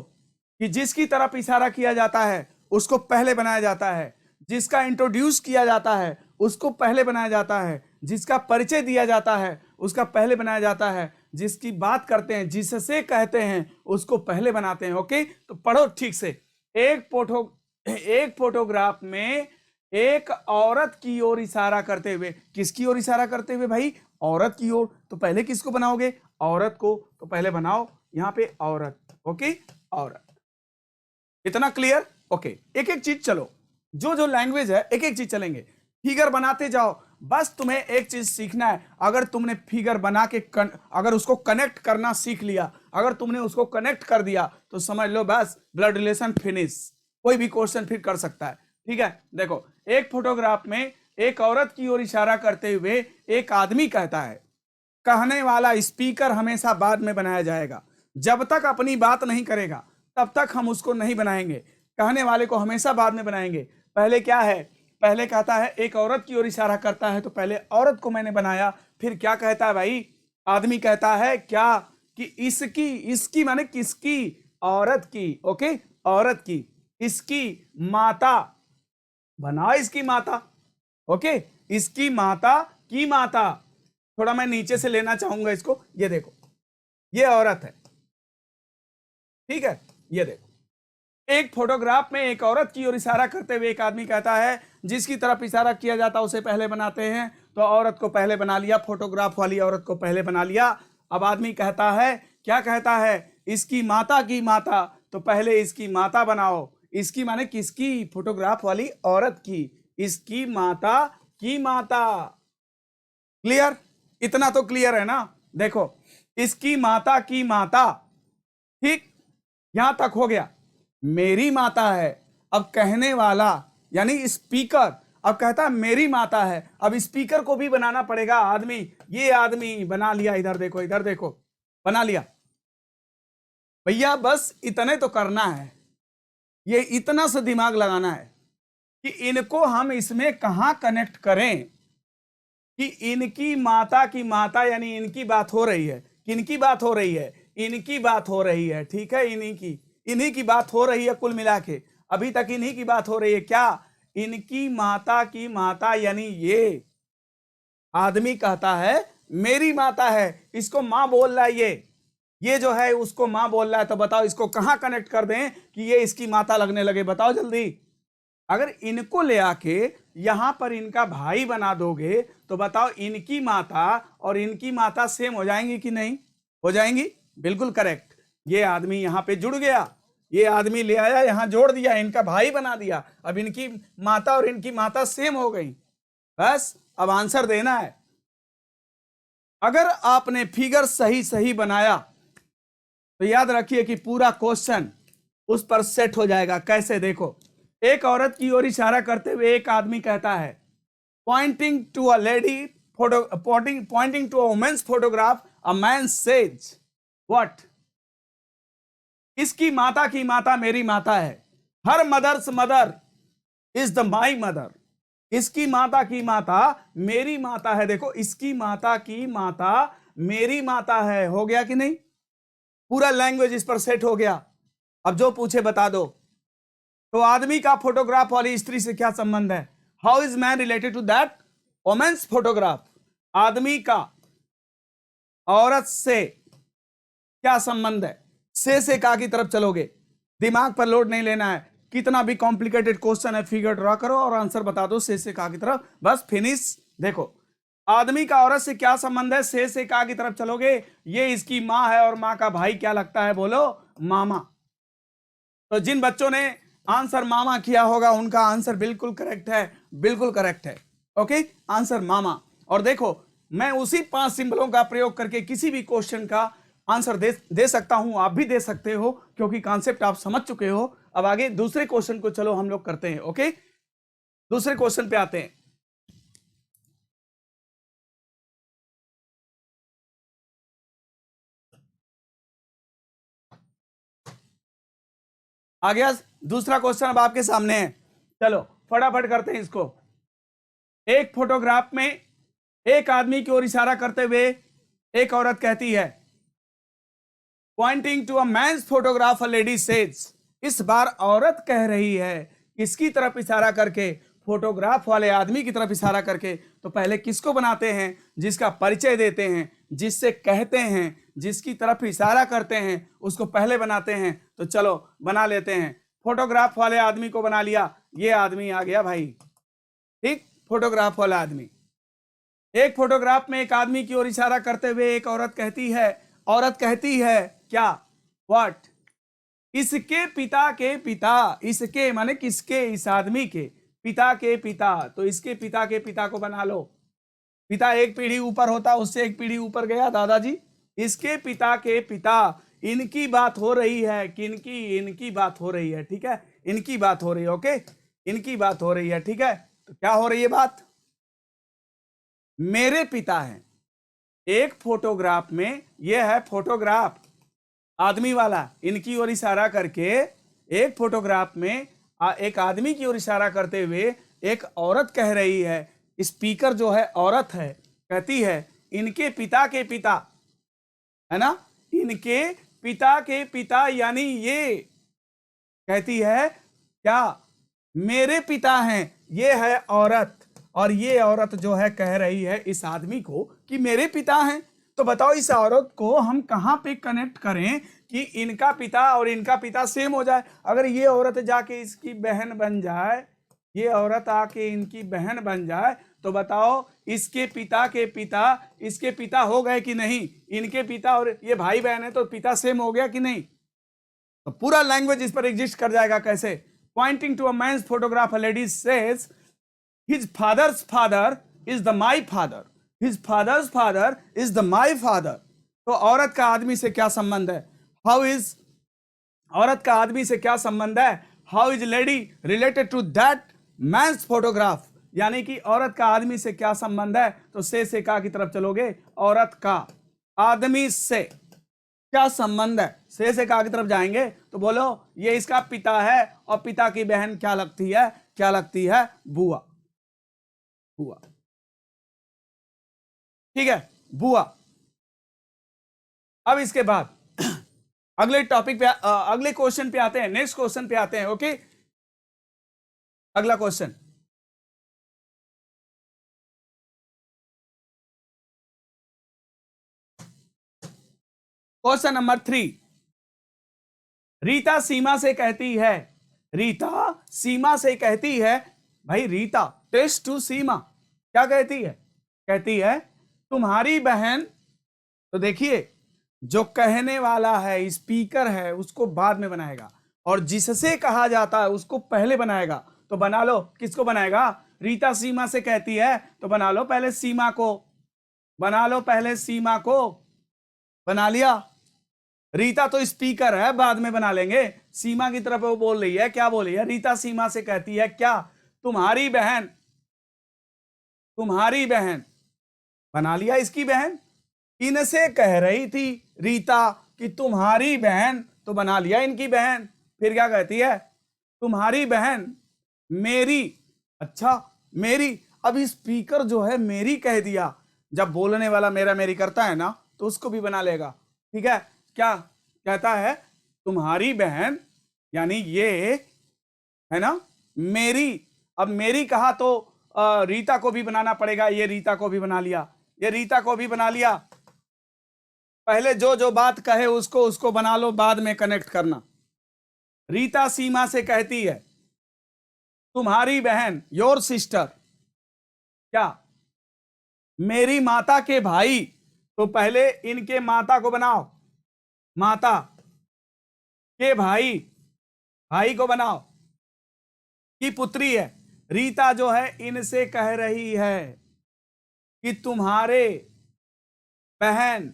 कि जिसकी तरफ इशारा किया जाता है उसको पहले बनाया जाता है, जिसका इंट्रोड्यूस किया जाता है उसको पहले बनाया जाता है, जिसका परिचय दिया जाता है उसका पहले बनाया जाता है, जिसकी बात करते हैं जिससे कहते हैं उसको पहले बनाते हैं। ओके, तो पढ़ो ठीक से। एक फोटोग्राफ में एक औरत की ओर इशारा करते हुए, किसकी ओर इशारा करते हुए भाई? औरत की ओर। तो पहले किसको बनाओगे? औरत को। तो पहले बनाओ यहां पे औरत। ओके, औरत। इतना क्लियर? ओके, एक एक चीज चलो, जो जो लैंग्वेज है एक एक चीज चलेंगे, फिगर बनाते जाओ। बस तुम्हें एक चीज सीखना है, अगर तुमने फिगर बना के अगर उसको कनेक्ट करना सीख लिया, अगर तुमने उसको कनेक्ट कर दिया तो समझ लो बस ब्लड रिलेशन फिनिश, कोई भी क्वेश्चन फिर कर सकता है। ठीक है, देखो एक फोटोग्राफ में एक औरत की ओर इशारा करते हुए एक आदमी कहता है, कहने वाला स्पीकर हमेशा बाद में बनाया जाएगा, जब तक अपनी बात नहीं करेगा तब तक हम उसको नहीं बनाएंगे, कहने वाले को हमेशा बाद में बनाएंगे। पहले क्या है? पहले कहता है एक औरत की ओर इशारा करता है, तो पहले औरत को मैंने बनाया। फिर क्या कहता है भाई? आदमी कहता है क्या कि इसकी, इसकी माने किसकी? औरत की। ओके, औरत की, इसकी माता, बनाओ इसकी माता। ओके, इसकी माता की माता। थोड़ा मैं नीचे से लेना चाहूंगा इसको, ये देखो ये औरत है। ठीक है, ये देखो एक फोटोग्राफ में एक औरत की ओर इशारा करते हुए एक आदमी कहता है, जिसकी तरफ इशारा किया जाता है उसे पहले बनाते हैं। तो औरत को पहले बना लिया, फोटोग्राफ वाली औरत को पहले बना लिया। अब आदमी कहता है, क्या कहता है? इसकी माता की माता। तो पहले इसकी माता बनाओ। इसकी माने किसकी? फोटोग्राफ वाली औरत की। इसकी माता की माता। क्लियर? इतना तो क्लियर है ना? देखो इसकी माता की माता, ठीक, यहां तक हो गया। मेरी माता है, अब कहने वाला यानी स्पीकर अब कहता है मेरी माता है। अब स्पीकर को भी बनाना पड़ेगा आदमी। ये आदमी बना लिया, इधर देखो, इधर देखो, बना लिया भैया। बस इतने तो करना है, ये इतना सा दिमाग लगाना है कि इनको हम इसमें कहां कनेक्ट करें कि इनकी माता की माता, यानी इनकी बात हो रही है। किनकी बात हो रही है? इनकी बात हो रही है। ठीक है, इन्हीं की बात हो रही है। कुल मिला के अभी तक इन्हीं की बात हो रही है। क्या? इनकी माता की माता, यानी ये आदमी कहता है मेरी माता है, इसको मां बोल रहा है, ये जो है उसको मां बोल रहा है। तो बताओ इसको कहां कनेक्ट कर दें कि ये इसकी माता लगने लगे? बताओ जल्दी। अगर इनको ले आके यहां पर इनका भाई बना दोगे तो बताओ इनकी माता और इनकी माता सेम हो जाएंगी कि नहीं हो जाएंगी? बिल्कुल करेक्ट। ये आदमी यहां पे जुड़ गया, ये आदमी ले आया यहां जोड़ दिया, इनका भाई बना दिया। अब इनकी माता और इनकी माता सेम हो गई। बस अब आंसर देना है। अगर आपने फिगर सही सही बनाया तो याद रखिए कि पूरा क्वेश्चन उस पर सेट हो जाएगा। कैसे? देखो एक औरत की ओर इशारा करते हुए एक आदमी कहता है, pointing to a lady photo, pointing to a women's photograph, a man says what? इसकी माता की माता मेरी माता है। Her mother's mother is the my mother. इसकी माता की माता मेरी माता है। देखो इसकी माता की माता मेरी माता है। हो गया कि नहीं? पूरा लैंग्वेज इस पर सेट हो गया। अब जो पूछे बता दो। तो आदमी का फोटोग्राफ वाली स्त्री से क्या संबंध है? How is man related to that women's photograph? आदमी का औरत से क्या संबंध है? से का की तरफ चलोगे, दिमाग पर लोड नहीं लेना है। कितना भी कॉम्प्लिकेटेड क्वेश्चन है, फिगर ड्रॉ करो और आंसर बता दो से का की तरफ, बस फिनिश। देखो आदमी का औरत से क्या संबंध है? से का की तरफ चलोगे, ये इसकी मां है और मां का भाई क्या लगता है? बोलो मामा। तो जिन बच्चों ने आंसर मामा किया होगा उनका आंसर बिल्कुल करेक्ट है, बिल्कुल करेक्ट है। ओके, आंसर मामा। और देखो मैं उसी 5 सिंबलों का प्रयोग करके किसी भी क्वेश्चन का आंसर दे सकता हूं, आप भी दे सकते हो, क्योंकि कॉन्सेप्ट आप समझ चुके हो। अब आगे दूसरे क्वेश्चन को चलो हम लोग करते हैं। ओके, दूसरे क्वेश्चन पे आते हैं। आ गया दूसरा क्वेश्चन, अब आपके सामने है। चलो फटाफट करते हैं इसको। एक फोटोग्राफ में एक आदमी की ओर इशारा करते हुए एक औरत कहती है, pointing to a man's photograph, a lady says. इस बार औरत कह रही है, किसकी तरफ इशारा करके? फोटोग्राफ वाले आदमी की तरफ इशारा करके। तो पहले किसको बनाते हैं? जिसका परिचय देते हैं, जिससे कहते हैं, जिसकी तरफ इशारा करते हैं, उसको पहले बनाते हैं। तो चलो बना लेते हैं। फोटोग्राफ वाले आदमी को बना लिया, ये आदमी आ गया भाई, ठीक, फोटोग्राफ वाला आदमी। एक फोटोग्राफ में एक आदमी की ओर इशारा करते हुए एक औरत कहती है क्या? व्हाट? इसके पिता के पिता, इसके माने किसके? इस आदमी के पिता के पिता। तो इसके पिता के पिता को बना लो। पिता एक पीढ़ी ऊपर होता, उससे एक पीढ़ी ऊपर गया दादाजी। इसके पिता के पिता, इनकी बात हो रही है, किनकी? इनकी बात हो रही है, ठीक है, इनकी बात हो रही है। ओके, इनकी बात हो रही है, ठीक है। तो क्या हो रही है बात? मेरे पिता हैं। एक फोटोग्राफ में, यह है फोटोग्राफ आदमी वाला, इनकी ओर इशारा करके एक फोटोग्राफ में एक आदमी की ओर इशारा करते हुए एक औरत कह रही है, स्पीकर जो है औरत है, कहती है इनके पिता के पिता, है ना, इनके पिता के पिता, यानी ये कहती है क्या? मेरे पिता हैं। ये है औरत, और ये औरत जो है कह रही है इस आदमी को कि मेरे पिता हैं। तो बताओ इस औरत को हम कहां पे कनेक्ट करें कि इनका पिता और इनका पिता सेम हो जाए? अगर ये औरत जाके इसकी बहन बन जाए, ये औरत आके इनकी बहन बन जाए, तो बताओ इसके पिता के पिता इसके पिता हो गए कि नहीं? इनके पिता और ये भाई बहन है, तो पिता सेम हो गया कि नहीं? तो पूरा लैंग्वेज इस पर एग्जिस्ट कर जाएगा। कैसे? Pointing to a man's photograph, a lady says his father's father is the my father, his father's father is the my father। तो औरत का आदमी से क्या संबंध है? हाउ इज, औरत का आदमी से क्या संबंध है? How is lady related to that man's photograph, यानी कि औरत का आदमी से क्या संबंध है? तो से का की तरफ चलोगे, औरत का आदमी से क्या संबंध है? से का की तरफ जाएंगे तो बोलो ये इसका पिता है, और पिता की बहन क्या लगती है? क्या लगती है? बुआ। बुआ, ठीक है, बुआ। अब इसके बाद अगले टॉपिक पे अगले क्वेश्चन पे आते हैं, नेक्स्ट क्वेश्चन पे आते हैं। ओके, अगला क्वेश्चन, क्वेश्चन नंबर 3। रीता सीमा से कहती है, रीता सीमा से कहती है, भाई रीता टेस्ट टू सीमा क्या कहती है? कहती है तुम्हारी बहन। तो देखिए जो कहने वाला है, स्पीकर है, उसको बाद में बनाएगा, और जिससे कहा जाता है उसको पहले बनाएगा। तो बना लो, किसको बनाएगा? रीता सीमा से कहती है, तो बना लो पहले सीमा को, बना लो पहले सीमा को। बना लिया। रीता तो स्पीकर है, बाद में बना लेंगे। सीमा की तरफ वो बोल रही है, क्या बोल रही है? रीता सीमा से कहती है क्या? तुम्हारी बहन, तुम्हारी बहन। बना लिया इसकी बहन। इनसे कह रही थी रीता कि तुम्हारी बहन, तो बना लिया इनकी बहन। फिर क्या कहती है? तुम्हारी बहन मेरी। अच्छा, मेरी। अब स्पीकर जो है मेरी कह दिया, जब बोलने वाला मेरा मेरी करता है ना, तो उसको भी बना लेगा, ठीक है। क्या कहता है? तुम्हारी बहन, यानी ये है ना मेरी। अब मेरी कहा तो रीता को भी बनाना पड़ेगा, ये रीता को भी बना लिया, ये रीता को भी बना लिया। पहले जो जो बात कहे उसको उसको बना लो, बाद में कनेक्ट करना। रीता सीमा से कहती है तुम्हारी बहन, योर सिस्टर, क्या? मेरी माता के भाई। तो पहले इनके माता को बनाओ, माता के भाई, भाई को बनाओ, की पुत्री है, रीता जो है इनसे कह रही है कि तुम्हारे बहन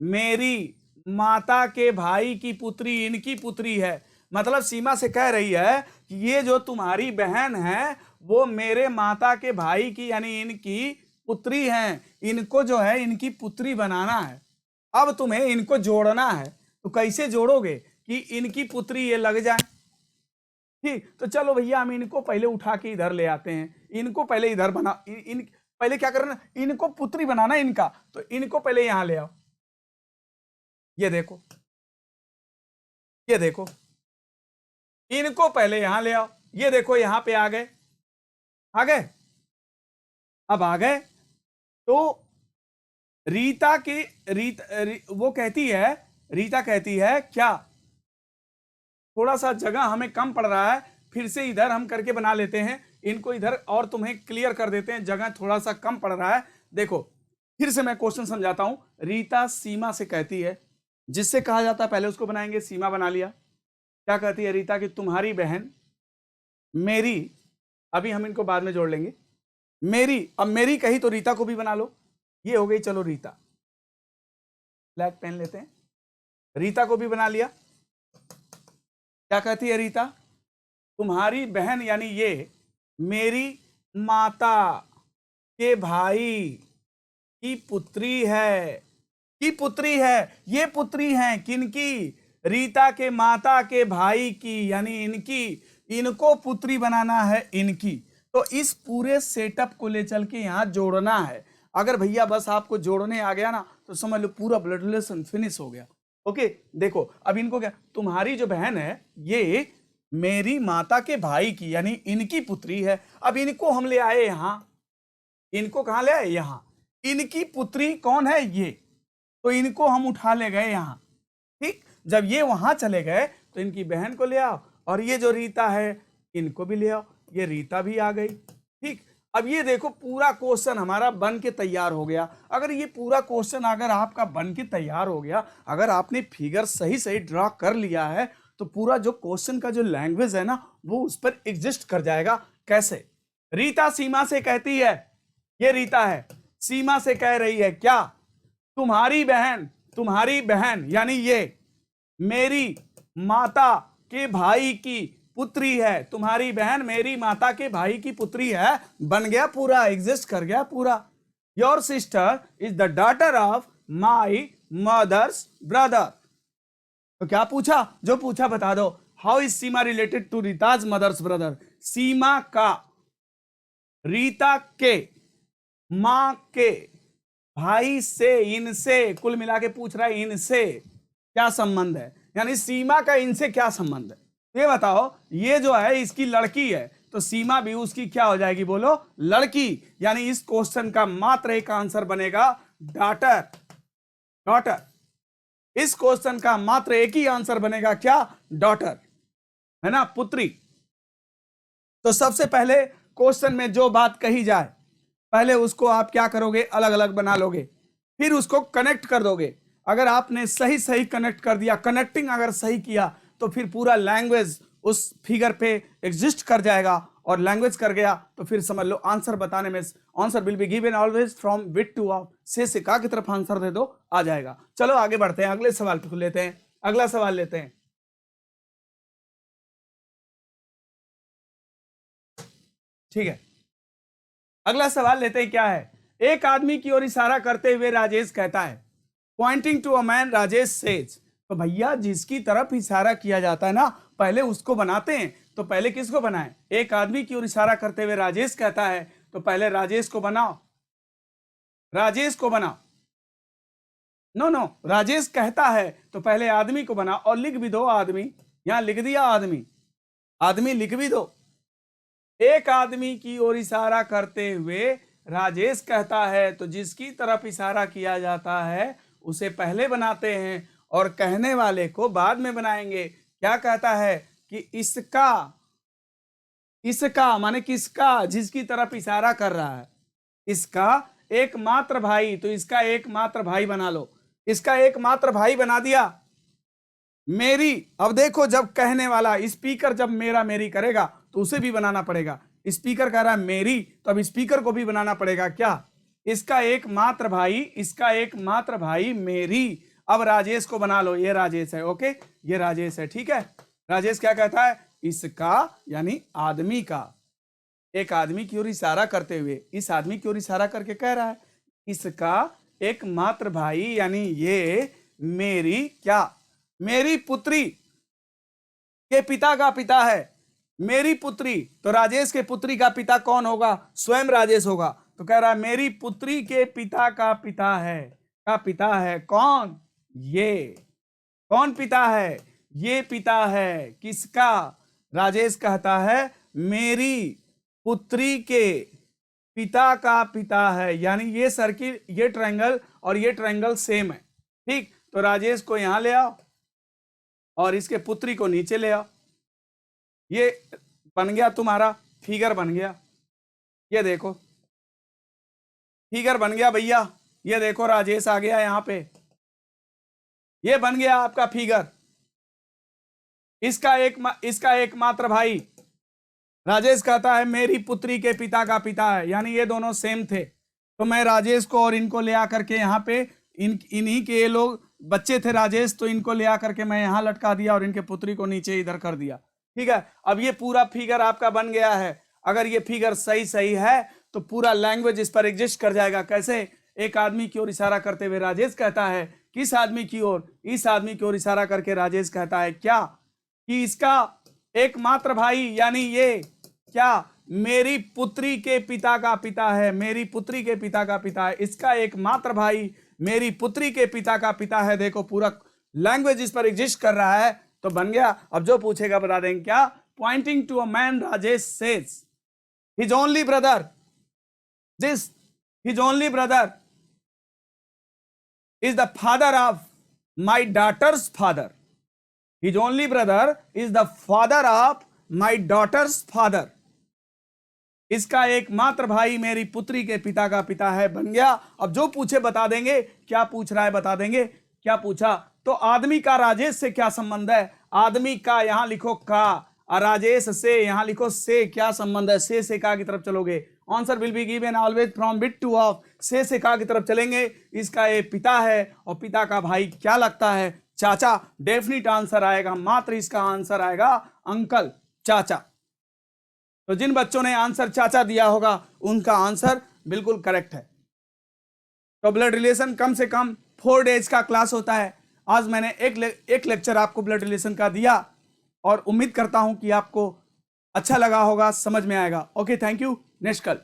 मेरी माता के भाई की पुत्री इनकी पुत्री है। मतलब सीमा से कह रही है कि ये जो तुम्हारी बहन है वो मेरे माता के भाई की यानी इनकी पुत्री हैं, इनको जो है इनकी पुत्री बनाना है। अब तुम्हें इनको जोड़ना है, तो कैसे जोड़ोगे कि इनकी पुत्री ये लग जाए। ठीक, तो चलो भैया हम इनको पहले उठा के इधर ले आते हैं, इनको पहले इधर बना इन पहले क्या करना, इनको पुत्री बनाना इनका, तो इनको पहले यहां ले आओ। ये देखो, ये देखो, इनको पहले यहां ले आओ। ये देखो यहां पे आ गए, आ गए। अब आ गए तो रीता की वो कहती है, रीता कहती है क्या थोड़ा सा जगह हमें कम पड़ रहा है, फिर से इधर हम करके बना लेते हैं इनको इधर, और तुम्हें क्लियर कर देते हैं, जगह थोड़ा सा कम पड़ रहा है। देखो फिर से मैं क्वेश्चन समझाता हूं। रीता सीमा से कहती है, जिससे कहा जाता है पहले उसको बनाएंगे, सीमा बना लिया। क्या कहती है रीता कि तुम्हारी बहन मेरी, अभी हम इनको बाद में जोड़ लेंगे, मेरी, अब मेरी कही तो रीता को भी बना लो, ये हो गई। चलो रीता, ब्लैक पेन लेते हैं, रीता को भी बना लिया। क्या कहती है रीता, तुम्हारी बहन यानी ये मेरी माता के भाई की पुत्री है, की पुत्री है। ये पुत्री है किनकी, रीता के माता के भाई की यानी इनकी, इनको पुत्री बनाना है इनकी। तो इस पूरे सेटअप को ले चल के यहां जोड़ना है। अगर भैया बस आपको जोड़ने आ गया ना तो समझ लो पूरा ब्लड रिलेशन फिनिश हो गया। ओके, देखो अब इनको क्या, तुम्हारी जो बहन है ये मेरी माता के भाई की यानी इनकी पुत्री है। अब इनको हम ले आए यहां, इनको कहां ले आए, यहां। इनकी पुत्री कौन है, ये, तो इनको हम उठा ले गए यहां। ठीक, जब ये वहां चले गए तो इनकी बहन को ले आओ, और ये जो रीता है इनको भी ले आओ, ये रीता भी आ गई। ठीक, अब ये देखो पूरा क्वेश्चन हमारा बन के तैयार हो गया। अगर ये पूरा क्वेश्चन अगर आपका बन के तैयार हो गया, अगर आपने फिगर सही सही ड्रॉ कर लिया है, तो पूरा जो क्वेश्चन का जो लैंग्वेज है ना वो उस पर एग्जिस्ट कर जाएगा। कैसे, रीता सीमा से कहती है, ये रीता है सीमा से कह रही है क्या, तुम्हारी बहन यानी ये मेरी माता के भाई की पुत्री है, तुम्हारी बहन मेरी माता के भाई की पुत्री है। बन गया पूरा, एग्जिस्ट कर गया पूरा। Your sister is the daughter of my mother's brother. तो क्या पूछा, जो पूछा बता दो। How is Seema related to Rita's mother's brother, Seema का रीता के मां के भाई से, इनसे, कुल मिला के पूछ रहा है इनसे क्या संबंध है, यानी सीमा का इनसे क्या संबंध है। ये बताओ, ये जो है इसकी लड़की है, तो सीमा भी उसकी क्या हो जाएगी, बोलो लड़की। यानी इस क्वेश्चन का मात्र एक आंसर बनेगा डॉटर, डॉटर। इस क्वेश्चन का मात्र एक ही आंसर बनेगा क्या, डॉटर, है ना, पुत्री। तो सबसे पहले क्वेश्चन में जो बात कही जाए पहले उसको आप क्या करोगे, अलग अलग बना लोगे, फिर उसको कनेक्ट कर दोगे। अगर आपने सही सही कनेक्ट कर दिया, कनेक्टिंग अगर सही किया, तो फिर पूरा लैंग्वेज उस फिगर पे एग्जिस्ट कर जाएगा, और लैंग्वेज कर गया तो फिर समझ लो आंसर बताने में, answer will be given always from with two of, से का की तरफ आंसर दे दो, आ जाएगा। चलो आगे बढ़ते हैं, अगले सवाल को लेते हैं, अगला सवाल लेते हैं। ठीक है, अगला सवाल लेते हैं। क्या है, एक आदमी की ओर इशारा करते हुए राजेश कहता है, pointing to a man Rajesh says. तो भैया जिसकी तरफ इशारा किया जाता है ना पहले उसको बनाते हैं, तो पहले किसको बनाएं, एक आदमी की ओर इशारा करते हुए राजेश कहता है, तो पहले राजेश को बनाओ, राजेश को बनाओ। नो नो, राजेश कहता है तो पहले आदमी को बनाओ, और लिख भी दो आदमी, यहां लिख दिया आदमी, आदमी लिख भी दो। एक आदमी की ओर इशारा करते हुए राजेश कहता है, तो जिसकी तरफ इशारा किया जाता है उसे पहले बनाते हैं, और कहने वाले को बाद में बनाएंगे। क्या कहता है कि इसका, इसका माने किसका, जिसकी तरफ इशारा कर रहा है, इसका एकमात्र भाई, तो इसका एकमात्र भाई बना लो, इसका एकमात्र भाई बना दिया। मेरी, अब देखो जब कहने वाला स्पीकर जब मेरा मेरी करेगा तो उसे भी बनाना पड़ेगा, स्पीकर कह रहा है मेरी, तो अब स्पीकर को भी बनाना पड़ेगा क्या, इसका एकमात्र भाई मेरी। अब राजेश को बना लो, ये राजेश है, ओके, ये राजेश है, ठीक है। राजेश क्या कहता है, इसका यानी आदमी का, एक आदमी की ओर इशारा करते हुए, इस आदमी की ओर इशारा करके कह रहा है इसका एकमात्र भाई यानी ये मेरी क्या, मेरी पुत्री के पिता का पिता है, मेरी पुत्री। तो राजेश के पुत्री का पिता कौन होगा, स्वयं राजेश होगा। तो कह रहा है मेरी पुत्री के पिता का पिता है कौन, ये। कौन पिता है, ये पिता है किसका, राजेश कहता है मेरी पुत्री के पिता का पिता है, यानी ये सर्किल, ये ट्रायंगल और ये ट्रायंगल सेम है, ठीक। तो राजेश को यहां ले आओ और इसके पुत्री को नीचे ले आओ, ये बन गया तुम्हारा फिगर बन गया, ये देखो फिगर बन गया भैया, ये देखो राजेश आ गया यहां पे, ये बन गया आपका फिगर। इसका एकमात्र भाई राजेश कहता है मेरी पुत्री के पिता का पिता है, यानी ये दोनों सेम थे। तो मैं राजेश को और इनको ले आकर के यहाँ पे इन्हीं के ये लोग बच्चे थे राजेश, तो इनको ले आकर के मैं यहाँ लटका दिया और इनके पुत्री को नीचे इधर कर दिया, ठीक है। अब ये पूरा फिगर आपका बन गया है। अगर ये फिगर सही है तो पूरा लैंग्वेज इस पर एग्जिस्ट कर जाएगा। कैसे, एक आदमी की ओर इशारा करते हुए राजेश कहता है, किस आदमी की ओर, इस आदमी की ओर इशारा करके राजेश कहता है क्या, कि इसका एकमात्र भाई यानी ये क्या, मेरी पुत्री के पिता का पिता है, मेरी पुत्री के पिता का पिता है, इसका एकमात्र भाई मेरी पुत्री के पिता का पिता है। देखो पूरा लैंग्वेज इस पर एग्जिस्ट कर रहा है, तो बन गया। अब जो पूछेगा बता देंगे क्या, pointing to a man Rajesh says his only brother is the father of my daughter's father. His only brother is the father of my daughter's father. इसका एकमात्र भाई मेरी पुत्री के पिता का पिता है, बन गया। अब जो पूछे बता देंगे, क्या पूछ रहा है बता देंगे। क्या पूछा, तो आदमी का राजेश से क्या संबंध है, आदमी का यहां लिखो का, और राजेश से यहां लिखो से, क्या संबंध है, से का की तरफ चलोगे, answer will be given always from bit to of, से का की तरफ चलेंगे। इसका ये पिता है और पिता का भाई क्या लगता है, चाचा। डेफिनेट आंसर आएगा, मात्र इसका आंसर आएगा अंकल, चाचा। तो जिन बच्चों ने आंसर चाचा दिया होगा उनका आंसर बिल्कुल करेक्ट है। तो ब्लड रिलेशन कम से कम 4 डेज का क्लास होता है। आज मैंने एक लेक्चर आपको ब्लड रिलेशन का दिया और उम्मीद करता हूं कि आपको अच्छा लगा होगा, समझ में आएगा। Okay, thank you. नेक्स्ट कल।